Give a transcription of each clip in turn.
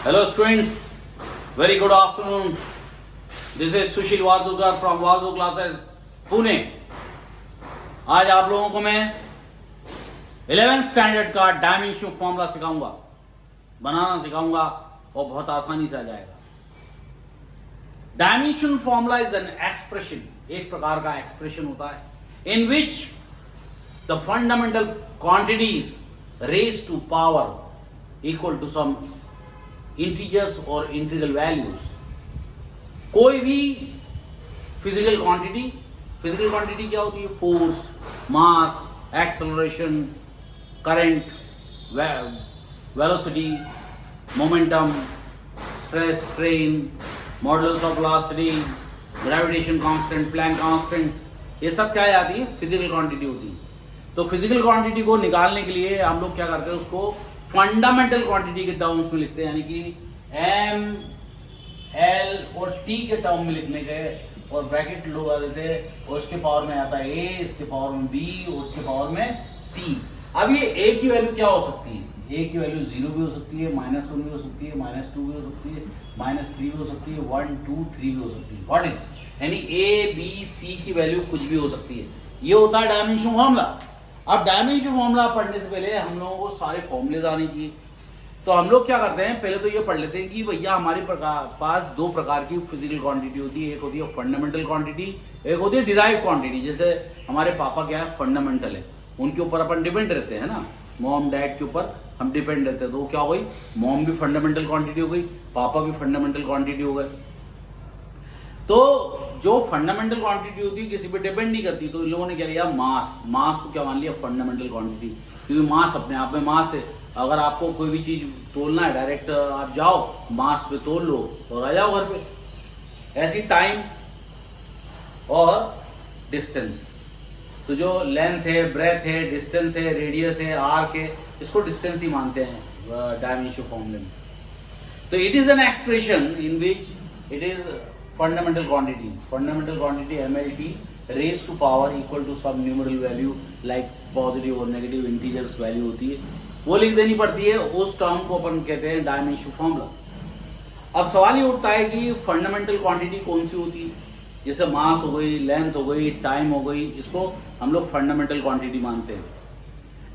Hello students, very good afternoon. This is Sushil Warzukar from Warzu Classes, Pune. आज आप लोगों को मैं 11th स्टैंडर्ड का डायमेंशन फॉर्मूला सिखाऊंगा, बनाना सिखाऊंगा और बहुत आसानी से आ जाएगा। Dimension formula is an expression, एक प्रकार का एक्सप्रेशन होता है in which the fundamental quantities raise to power equal to some integers और इंटीग्रल वैल्यूज। कोई भी फिजिकल क्वांटिटी क्या होती है? Force, mass, acceleration, current, velocity, momentum, stress, strain, modulus of velocity, gravitation constant, Planck constant, ये सब क्या आती है? फिजिकल क्वांटिटी होती है। तो फिजिकल क्वांटिटी को निकालने के लिए हम लोग क्या करते हैं? उसको फंडामेंटल क्वांटिटी के टर्म्स में लिखते हैं, यानी कि एम, एल और टी के टर्म में लिखने गए और ब्रैकेट लगा देते और उसके पावर में आता है ए, इसके पावर में बी और उसके पावर में सी। अब ये ए की वैल्यू क्या हो सकती है? ए की वैल्यू 0 भी हो सकती है, -1 भी हो सकती है, -2 भी हो सकती है, -3 भी हो सकती है, 1, 2, 3 भी हो सकती है। Got it? यानी ए, बी, सी की वैल्यू कुछ भी हो सकती है। ये होता है डायमेंशन फॉर्मूला। अब डायमेंशन फॉर्मूला पढ़ने से पहले हम लोगों को सारे फॉर्मूले आने चाहिए। तो हम लोग क्या करते हैं, पहले तो ये पढ़ लेते हैं कि भैया हमारे पास दो प्रकार की फिजिकल क्वांटिटी होती है। एक होती है फंडामेंटल क्वांटिटी, एक होती है डिराइव क्वांटिटी। जैसे हमारे पापा क्या है? फंडामेंटल है, उनके ऊपर अपन डिपेंड रहते हैं ना, मॉम डैड के ऊपर हम डिपेंड रहते हैं। तो क्या हो गई? मॉम भी फंडामेंटल क्वांटिटी हो गई, पापा भी फंडामेंटल क्वांटिटी हो गए। तो जो फंडामेंटल क्वांटिटी होती है किसी पे डिपेंड नहीं करती, तो इन लोगों ने क्या लिया? मास को क्या मान लिया? फंडामेंटल क्वांटिटी, क्योंकि मास अपने आप में मास है। अगर आपको कोई भी चीज तोलना है, डायरेक्ट आप जाओ मास पे तोल लो और आ जाओ घर पे। ऐसी टाइम और डिस्टेंस, तो जो लेंथ है, ब्रेथ है, डिस्टेंस है, रेडियस है, आर्क है, इसको डिस्टेंस ही मानते हैं डायमेंशन फॉर्मूले में। तो it is an expression in which it is fundamental quantity MLT raise to power equal to some numeral value like positive और नेगेटिव इंटीजर्स वैल्यू होती है, वो लिख देनी पड़ती है। उस टर्म को अपन कहते हैं डायमेंशन फॉर्मूला। अब सवाल ये उठता है कि फंडामेंटल क्वांटिटी कौन सी होती है? जैसे मास हो गई, लेंथ हो गई, टाइम हो गई, इसको हम लोग फंडामेंटल क्वांटिटी मानते हैं।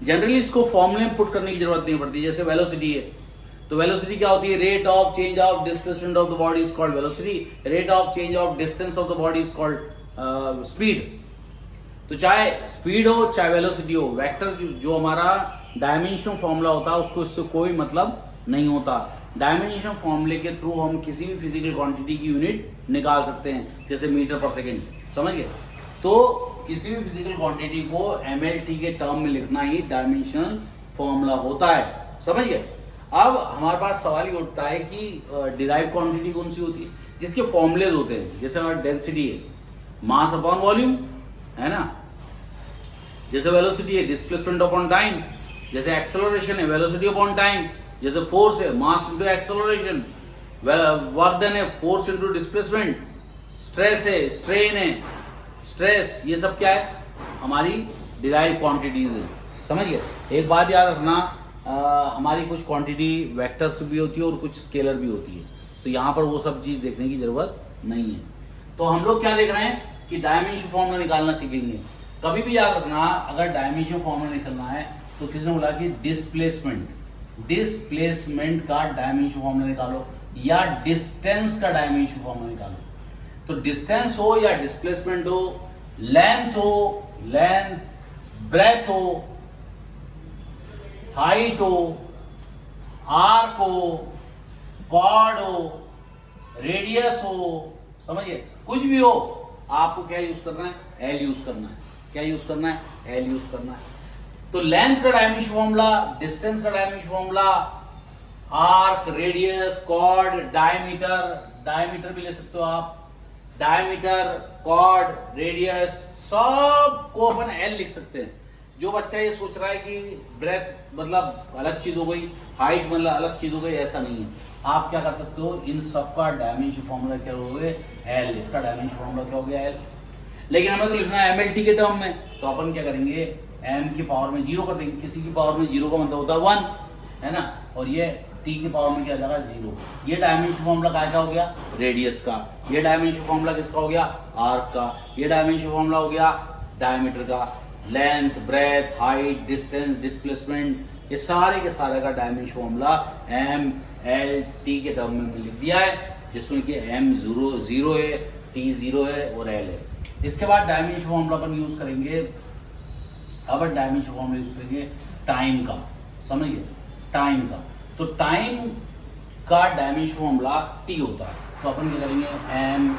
जनरली इसको फॉर्मूले में पुट करने की जरूरत नहीं पड़ती। जैसे वेलोसिटी है, तो वेलोसिटी क्या होती है? Rate of change of displacement of the body is called velocity, rate of change of distance of the body is called speed. तो चाहे स्पीड हो चाहे वेलोसिटी हो, वेक्टर जो हमारा डायमेंशन फॉर्मूला होता है उसको इससे कोई मतलब नहीं होता। डायमेंशन फॉर्मूले के थ्रू हम किसी भी फिजिकल क्वांटिटी की यूनिट निकाल सकते हैं, जैसे मीटर पर सेकेंड, समझ गए? तो किसी भी फिजिकल क्वांटिटी को MLT के टर्म में लिखना ही डायमेंशनल फॉर्मूला होता है, समझ गए? अब हमारे पास सवाल ये उठता है कि डिराइव क्वांटिटी कौन सी होती है? जिसके फॉर्मूलेज होते हैं। जैसे अगर डेंसिटी है, मास अपॉन वॉल्यूम, है ना? जैसे वेलोसिटी है, डिस्प्लेसमेंट अपॉन टाइम। जैसे एक्सेलरेशन है, वेलोसिटी अपॉन टाइम। जैसे फोर्स है, मास इनटू एक्सेलरेशन। वर्क डन है, फोर्स इनटू डिस्प्लेसमेंट। स्ट्रेस है, स्ट्रेन है, स्ट्रेस, ये सब क्या है? हमारी डिराइव क्वांटिटीज है, समझ गए? एक बात याद रखना, हमारी कुछ क्वांटिटी वेक्टर्स भी होती है और कुछ स्केलर भी होती है, तो यहाँ पर वो सब चीज देखने की जरूरत नहीं है। तो हम लोग क्या देख रहे हैं कि डायमेंशन फॉर्मूला निकालना सीखेंगे। कभी भी याद रखना, अगर डायमेंशन फॉर्मूला निकालना है तो किसने बोला कि डिस्प्लेसमेंट का डायमेंशन फॉर्मूला निकालो या डिस्टेंस का डायमेंशन फॉर्मूला निकालो। तो डिस्टेंस हो या डिस्प्लेसमेंट हो, लेंथ हो, ब्रेथ हो, हाइट हो, आर्क हो, कॉर्ड हो, रेडियस हो, समझिए, कुछ भी हो, आपको क्या यूज करना है? एल यूज करना है। क्या यूज करना है? एल यूज करना है। तो लेंथ का डायमेंशन फॉर्मूला, डिस्टेंस का dimension formula, arc, radius, chord, diameter भी ले सकते हो आप। डायमीटर, कॉर्ड, रेडियस, सबको अपन एल लिख सकते हैं। जो बच्चा ये सोच रहा है कि ब्रेथ मतलब अलग चीज हो गई, हाइट मतलब अलग चीज हो गई, ऐसा नहीं है। आप क्या कर सकते हो? इन सबका डायमेंशन फॉर्मूला क्या हो गया? एल। इसका डायमेंशन फॉर्मूला क्या हो गया? एल। लेकिन हमें तो लिखना है MLT के टर्म में, तो अपन क्या करेंगे? m की पावर में 0 कर देंगे। किसी की पावर में 0 का मतलब होता है 1, है ना? और ये टी की पावर में क्या लगा 0। ये डायमेंशन फॉर्मूला क्या हो गया, रेडियस का। ये डायमेंशन फॉर्मूला किसका हो गया, आर्क का। ये डायमेंशन फॉर्मूला हो गया डायमीटर का। Length, breadth, height, distance, displacement, ये सारे के सारे का dimension formula M L T के टर्म में लिख दिया है, जिसमें कि एम 0 है, टी 0 है और एल है। इसके बाद डायमेंशन फॉर्मूला अपन यूज करेंगे, अब डायमेंशन फॉर्मूला यूज करेंगे टाइम का, समझिए टाइम का। तो टाइम का डायमेंशन फॉर्मूला टी होता है, तो अपन क्या करेंगे एम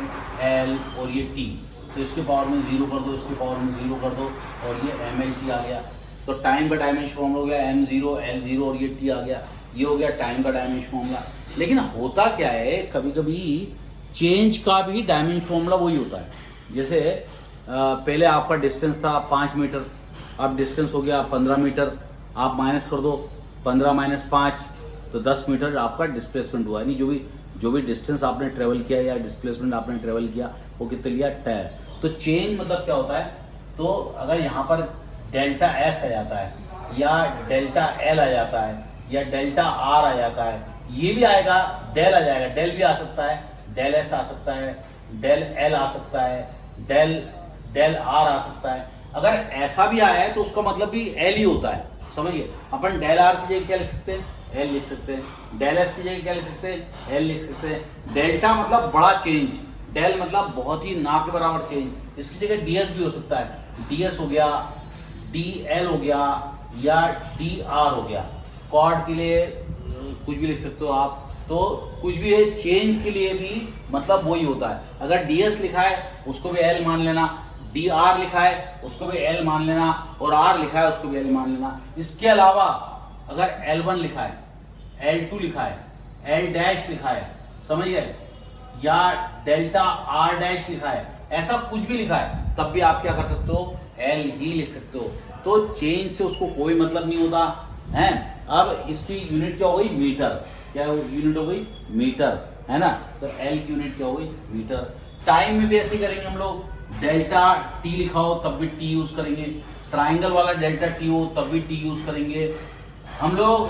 एल और ये टी, तो इसके पावर में 0 कर दो, इसके पावर में 0 कर दो और ये एम एल टी आ गया। तो टाइम का डायमेंशन फॉर्मूला हो गया m0 l0 और ये t आ गया। ये हो गया टाइम का डायमेंशन फॉर्मूला। लेकिन होता क्या है, कभी कभी चेंज का भी डायमेंशन फॉर्मूला वही होता है। जैसे पहले आपका डिस्टेंस था 5 मीटर, अब डिस्टेंस हो गया 15 मीटर, आप माइनस कर दो 15 - 5 तो 10 मीटर आपका डिस्प्लेसमेंट हुआ। यानी जो भी डिस्टेंस आपने ट्रेवल किया या डिस्प्लेसमेंट आपने ट्रेवल किया वो कितने लिया, टायर। तो चेंज मतलब क्या होता है, तो अगर यहाँ पर डेल्टा एस आ जाता है या डेल्टा एल आ जाता है या डेल्टा आर आ जाता है, ये भी आएगा, डेल आ जाएगा, डेल भी आ सकता है, डेल एस आ सकता है, डेल एल आ सकता है, डेल आर आ सकता है। अगर ऐसा भी आया है तो उसका मतलब भी एल ही होता है, समझिए। अपन डेल आर की जगह क्या लिख सकते हैं, एल लिख सकते हैं। डेल एस की जगह क्या लिख सकते हैं, एल लिख सकते हैं। डेल्टा मतलब बड़ा चेंज, डेल मतलब बहुत ही ना के बराबर चेंज, इसकी जगह डीएस भी हो सकता है। डीएस हो गया, डी एल हो गया या डी आर हो गया। कॉर्ड के लिए कुछ भी लिख सकते हो आप, तो कुछ भी है, चेंज के लिए भी मतलब वही होता है। अगर डीएस लिखा है उसको भी एल मान लेना, डी आर लिखा है उसको भी एल मान लेना और आर लिखा है उसको भी एल मान लेना। इसके अलावा अगर L1 लिखा है, L2 लिखा है, L डैश लिखा है, समझिए, या डेल्टा आर डैश लिखा है, ऐसा कुछ भी लिखा है, तब भी आप क्या कर सकते हो, एल ही लिख सकते हो। तो चेंज से उसको कोई मतलब नहीं होता है। अब इसकी यूनिट क्या हो गई, मीटर। क्या यूनिट हो गई, मीटर, है ना। तो एल की यूनिट क्या हो गई, मीटर। टाइम में भी ऐसे करेंगे हम लोग, डेल्टा टी लिखा हो तब भी टी यूज करेंगे, ट्राइंगल वाला डेल्टा टी हो तब भी टी यूज करेंगे। हम लोग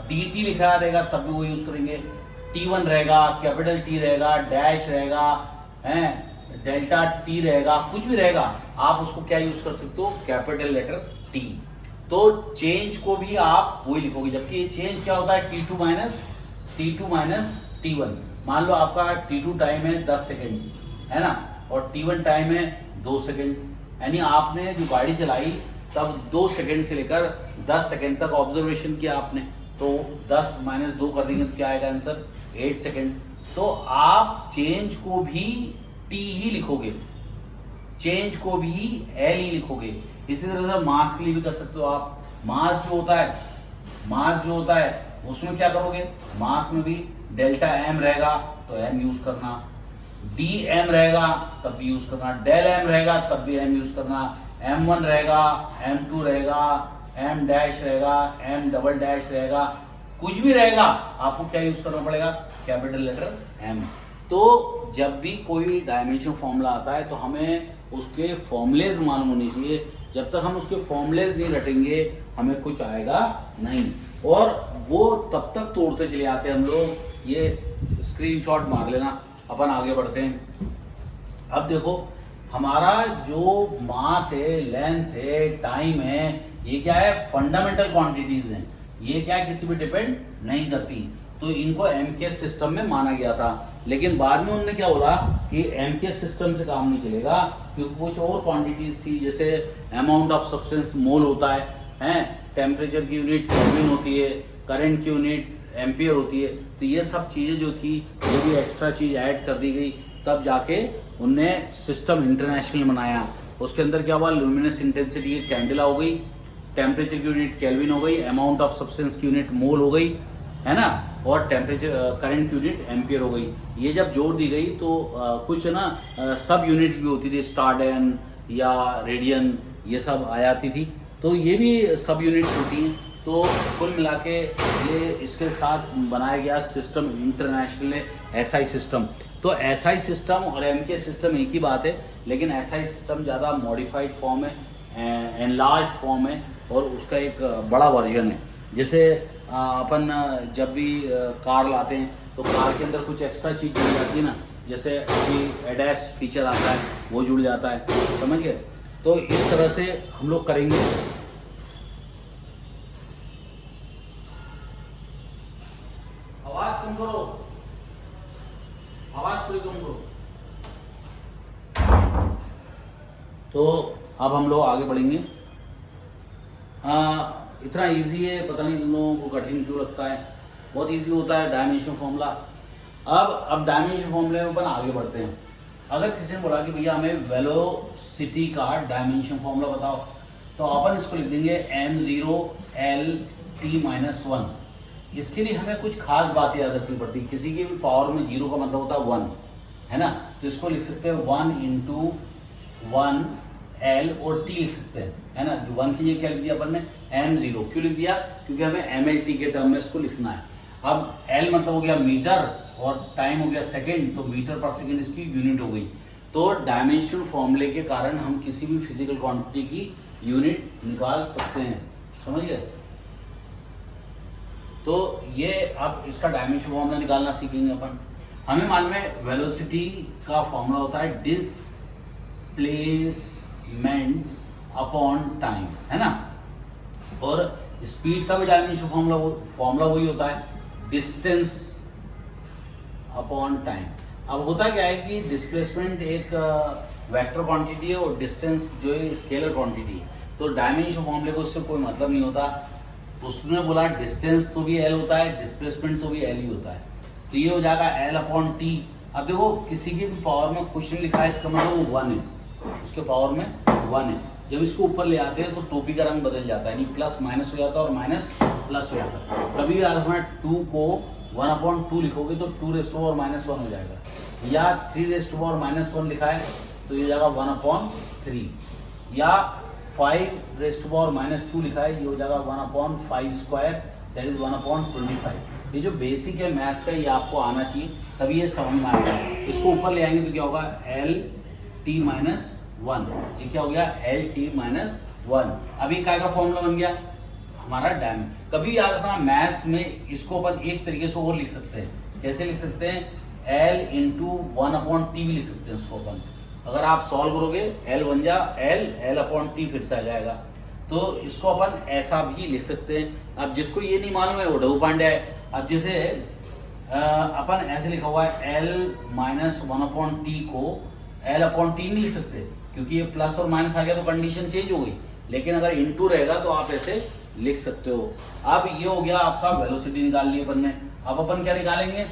डी टी लिखा रहेगा तब भी वो यूज करेंगे। T1 रहेगा, कैपिटल टी रहेगा, डैश रहेगा, है डेल्टा टी रहेगा, कुछ भी रहेगा, आप उसको क्या यूज कर सकते हो, कैपिटल लेटर टी। तो चेंज को भी आप वही लिखोगे, जबकि चेंज क्या होता है, T2 माइनस T1। मान लो आपका T2 टाइम है 10 सेकेंड, है ना, और T1 टाइम है 2 सेकेंड। यानी आपने जो गाड़ी चलाई तब 2 सेकेंड से लेकर 10 सेकेंड तक ऑब्जर्वेशन किया आपने, तो 10 - 2 कर देंगे तो क्या आएगा आंसर, 8 सेकेंड। तो आप चेंज को भी टी ही लिखोगे, चेंज को भी एल ही लिखोगे। इसी तरह से मास के लिए भी कर सकते हो आप। मास जो होता है उसमें क्या करोगे, मास में भी डेल्टा एम रहेगा तो एम यूज करना, डी एम रहेगा तब भी यूज करना, डेल एम रहेगा तब भी एम यूज करना, M1 रहेगा, M2 रहेगा, M डैश रहेगा, M डबल डैश रहेगा, कुछ भी रहेगा, आपको क्या यूज करना पड़ेगा, कैपिटल लेटर M। तो जब भी कोई डायमेंशन फॉर्मूला आता है तो हमें उसके फॉर्मूलेज मालूम होने चाहिए। जब तक हम उसके फॉर्मूलेज नहीं रटेंगे हमें कुछ आएगा नहीं, और वो तब तक तोड़ते चले आते हैं हम लोग। ये स्क्रीनशॉट मार लेना, अपन आगे बढ़ते हैं। अब देखो हमारा जो मास है, लेंथ है, टाइम है, ये क्या है, फंडामेंटल क्वांटिटीज हैं, ये क्या किसी पे डिपेंड नहीं करती। तो इनको एमकेएस सिस्टम में माना गया था, लेकिन बाद में उन्होंने क्या बोला कि एमकेएस सिस्टम से काम नहीं चलेगा, क्योंकि कुछ और क्वांटिटीज थी, जैसे अमाउंट ऑफ सब्सटेंस मोल होता है, टेम्परेचर की यूनिट केल्विन होती है, करंट की यूनिट एम्पियर होती है। तो ये सब चीजें जो थी, जो भी एक्स्ट्रा चीज ऐड कर दी गई, तब जाके उनने सिस्टम इंटरनेशनल बनाया। उसके अंदर क्या हुआ, ल्यूमिनस इंटेंसिटी की कैंडला हो गई, टेम्परेचर की यूनिट केल्विन हो गई, अमाउंट ऑफ सब्सटेंस की यूनिट मोल हो गई, है ना, और टेम्परेचर करंट की यूनिट एम्पियर हो गई। ये जब जोड़ दी गई तो कुछ है ना सब यूनिट्स भी होती थी, स्टार्डन या रेडियन, ये सब आ जाती थी, तो ये भी सब यूनिट्स होती हैं। तो कुल मिला के ये इसके साथ बनाया गया सिस्टम इंटरनेशनल एसआई सिस्टम। तो एसआई सिस्टम और एमके सिस्टम एक ही बात है, लेकिन एसआई सिस्टम ज़्यादा मॉडिफाइड फॉर्म है, एनलार्ज्ड फॉर्म है, और उसका एक बड़ा वर्जन है। जैसे अपन जब भी कार लाते हैं तो कार के अंदर कुछ एक्स्ट्रा चीज़ जुड़ जाती है ना, जैसे अभी एडैस फीचर आता है वो जुड़ जाता है, समझ गए। तो इस तरह से हम लोग करेंगे। आवाज कम करो, आवाज थोड़ी कम करो। तो अब हम लोग आगे बढ़ेंगे। इतना इजी है, पता नहीं तुम लोगों को कठिन क्यों लगता है, बहुत इजी होता है डायमेंशन फॉर्मूला। अब डायमेंशन फॉर्मूले में अपन आगे बढ़ते हैं। अगर किसी ने बोला कि भैया हमें वेलोसिटी का डायमेंशन फॉर्मूला बताओ, तो अपन इसको लिख देंगे m0 l t माइनस 1। इसके लिए हमें कुछ खास बात याद रखनी पड़ती है। किसी की भी पावर में जीरो का मतलब होता है 1, है ना, तो इसको लिख सकते हैं 1 इंटू 1 L और T लिख सकते हैं, है ना। 1 की जगह क्या लिख दिया अपन ने, m0। क्यों लिख दिया, क्योंकि हमें mlt के टर्म में इसको लिखना है। अब L मतलब हो गया मीटर और टाइम हो गया सेकेंड, तो मीटर पर सेकेंड इसकी यूनिट हो गई। तो डायमेंशन फॉर्मूले के कारण हम किसी भी फिजिकल क्वांटिटी की यूनिट निकाल सकते हैं, समझ गए। तो ये अब इसका डायमेंशन फॉर्मूला निकालना सीखेंगे अपन। हमें मालूम है वेलोसिटी का फॉर्मूला होता है डिस्प्लेसमेंट अपॉन टाइम, है ना। और स्पीड का भी डायमेंशन फॉर्मूला वही होता है, डिस्टेंस अपॉन टाइम। अब होता क्या है कि डिस्प्लेसमेंट एक वेक्टर क्वांटिटी है और डिस्टेंस जो है स्केलर क्वांटिटी है। तो डायमेंशन फॉर्मूले को उससे कोई मतलब नहीं होता। उसने बोला डिस्टेंस तो भी एल होता है, डिस्प्लेसमेंट तो भी एल ही होता है। तो ये हो जाएगा एल अपॉन टी। अब देखो किसी की पावर में कुछ नहीं लिखा है, इसका मतलब वो 1 है, उसके पावर में 1 है। जब इसको ऊपर ले आते हैं तो टोपी का रंग बदल जाता है, यानी प्लस माइनस हो जाता है और माइनस प्लस हो जाता है। कभी भी अगर 2 को 1/2 लिखोगे तो 2⁻⁻1 हो जाएगा, या 3⁻⁻1 लिखा है तो ये जाएगा 1/3, या 5⁻2 लिखा है ये हो जाएगा 1/5², दैट इज 1/25। ये जो बेसिक है मैथ्स का, ये आपको आना चाहिए, तभी ये समझ में आएगा। इसको ऊपर ले आएंगे तो क्या होगा, LT-1। ये क्या हो गया, LT-1। अभी क्या का फॉर्मूला बन गया हमारा डायमेंशन। कभी याद रखना मैथ्स में इसको अपन एक तरीके से और लिख सकते हैं। कैसे लिख सकते हैं, L इंटू 1/T भी लिख सकते हैं उसको अपन। अगर आप सॉल्व करोगे L बन जा L/T फिर से आ जाएगा। तो इसको अपन ऐसा भी लिख सकते हैं। अब जिसको ये नहीं मालूम है वो डबू पांडे है। अब जैसे अपन ऐसे लिखा हुआ है L-1/T को L/T नहीं लिख सकते, क्योंकि ये प्लस और माइनस आ गया तो कंडीशन चेंज हो गई। लेकिन अगर इनटू रहेगा तो आप ऐसे लिख सकते हो। अब ये हो गया आपका वेलोसिटी निकाल ली अपन ने। अब अपन क्या निकालेंगे,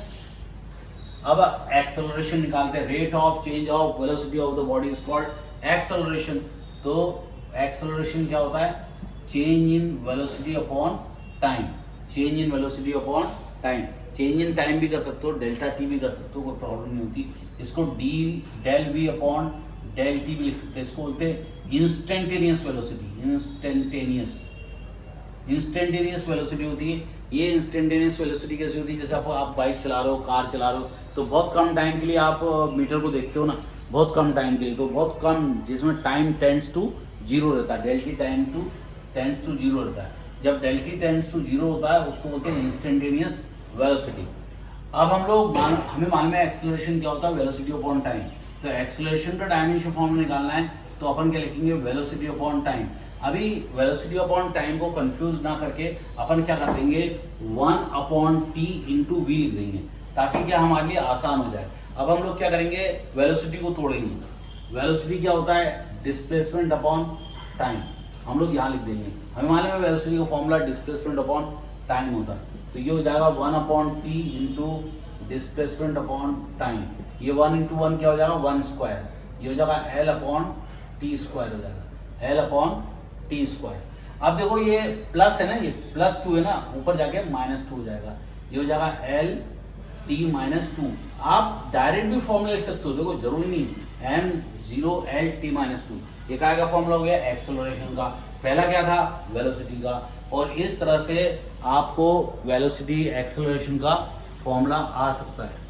अब एक्सेलरेशन निकालते हैं। Rate of change of velocity of the body is called acceleration. तो एक्सेलरेशन क्या होता है, change in velocity upon time. Change in velocity upon time, change in time भी कर सकते हो, डेल्टा टी भी कर सकते हो, कोई प्रॉब्लम नहीं होती। इसको del v upon del t भी लिख सकते हैं। इसको बोलते हैं इंस्टेंटेनियस वेलोसिटी। इंस्टेंटेनियस वेलोसिटी होती है। ये इंस्टेंटेनियस वेलोसिटी कैसी होती है, जैसे आप बाइक चला रहे हो, कार चला रहे हो, तो बहुत कम टाइम के लिए आप मीटर को देखते हो ना, बहुत कम टाइम के लिए, तो बहुत कम, जिसमें टाइम टेंड्स टू 0 रहता है, डेल्टी टेंड्स टू 0 रहता है। जब डेल्टी टेंड्स टू 0 होता है उसको बोलते हैं इंस्टेंटेनियस वेलोसिटी। अब हमें मालूम है एक्सेलरेशन क्या होता है, वेलोसिटी अपॉन टाइम। तो एक्सेलरेशन का डायमेंशन फॉर्मूला निकालना है तो अपन क्या लिखेंगे, वेलोसिटी अपॉन टाइम। अभी वेलोसिटी अपॉन टाइम को कंफ्यूज ना करके अपन क्या कर देंगे, 1/T इंटू वी लिख देंगे, ताकि क्या हमारे लिए आसान हो जाए। अब हम लोग क्या करेंगे, वेलोसिटी को तोड़ेंगे। वेलोसिटी क्या होता है, डिस्प्लेसमेंट अपॉन टाइम। हम लोग यहाँ लिख देंगे। हमें मालूम है वेलोसिटी का फॉर्मूला डिस्प्लेसमेंट अपॉन टाइम होता है। तो ये हो जाएगा 1/T into displacement upon time. ये 1 इंटू 1 क्या हो जाएगा, 1²। ये हो जाएगा L/T² हो जाएगा, L/T²। अब देखो ये प्लस है ना, ये +2 है ना, ऊपर जाके -2 हो जाएगा। ये हो जाएगा L/T-2। आप डायरेक्ट भी फॉर्मूला लिख सकते हो, देखो जरूरी नहीं m0 L/T-2। ये क्या का फॉर्मूला हो गया, एक्सेलरेशन का। पहला क्या था, वेलोसिटी का। और इस तरह से आपको वेलोसिटी एक्सेलरेशन का फॉर्मूला आ सकता है।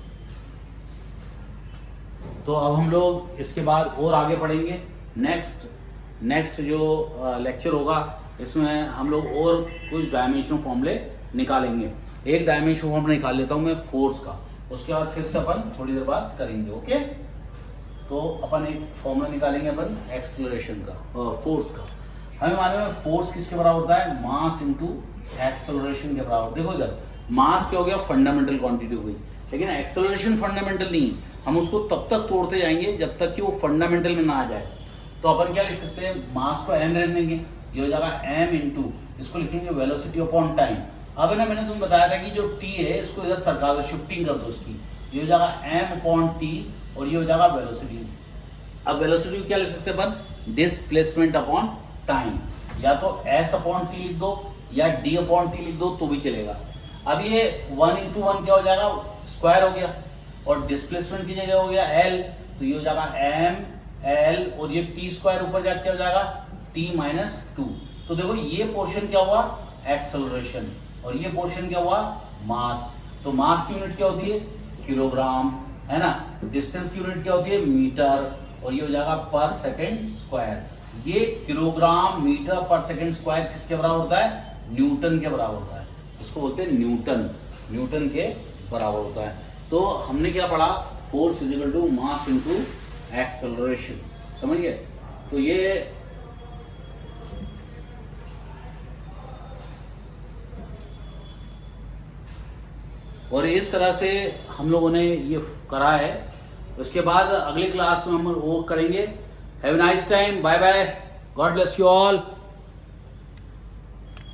तो अब हम लोग इसके बाद और आगे पढ़ेंगे। नेक्स्ट जो लेक्चर होगा इसमें हम लोग और कुछ डायमेंशनल फॉर्मूले निकालेंगे। एक डायमेंशनल फॉर्मूला निकाल लेता हूँ मैं फोर्स का, उसके बाद फिर से अपन थोड़ी देर बाद करेंगे। ओके, तो अपन एक फॉर्मूला निकालेंगे अपन एक्सेलरेशन का और फोर्स का। हमें मालूम है फोर्स किसके बराबर होता है, मास इनटू एक्सेलरेशन के बराबर। देखो इधर मास क्या हो गया, फंडामेंटल क्वांटिटी हो गई, लेकिन एक्सेलरेशन फंडामेंटल नहीं, हम उसको तब तक तोड़ते जाएंगे जब तक कि वो फंडामेंटल में ना आ जाए। तो अपन क्या लिख सकते हैं, मास को m रहने देंगे, ये हो जाएगा m इंटू, इसको लिखेंगे वेलोसिटी अपॉन टाइम। अब है ना, मैंने तुम्हें बताया था कि जो t है इसको इधर सरका दो, शिफ्टिंग कर दो उसकी, ये हो जाएगा m अपॉन t और ये हो जाएगा वेलोसिटी। अब वेलोसिटी क्या लिख सकते हैं अपन, डिस्प्लेसमेंट अपॉन टाइम, या तो s अपॉन t लिख दो या d अपॉन t लिख दो तो भी चलेगा। अब ये 1 इंटू 1 क्या हो जाएगा, स्क्वायर हो गया, और डिस्प्लेसमेंट की जगह हो गया l, तो ये हो जाएगा m l और ये t स्क्वायर ऊपर जाके क्या हो जाएगा t माइनस 2। तो देखो ये पोर्शन क्या हुआ, एक्सेलरेशन, और ये पोर्शन क्या हुआ, मास। तो मास की यूनिट क्या होती है, किलोग्राम, है ना। डिस्टेंस की यूनिट क्या होती है, मीटर, और ये हो जाएगा पर सेकेंड स्क्वायर। ये किलोग्राम मीटर पर सेकेंड स्क्वायर किसके बराबर होता है, न्यूटन के बराबर होता है। इसको बोलते हैं न्यूटन, न्यूटन के बराबर होता है। तो हमने क्या पढ़ा, force is equal to mass into acceleration, समझ गए। तो ये और इस तरह से हम लोगों ने ये करा है। उसके बाद अगली क्लास में हम वो करेंगे। Have a nice time, bye bye, God bless you all.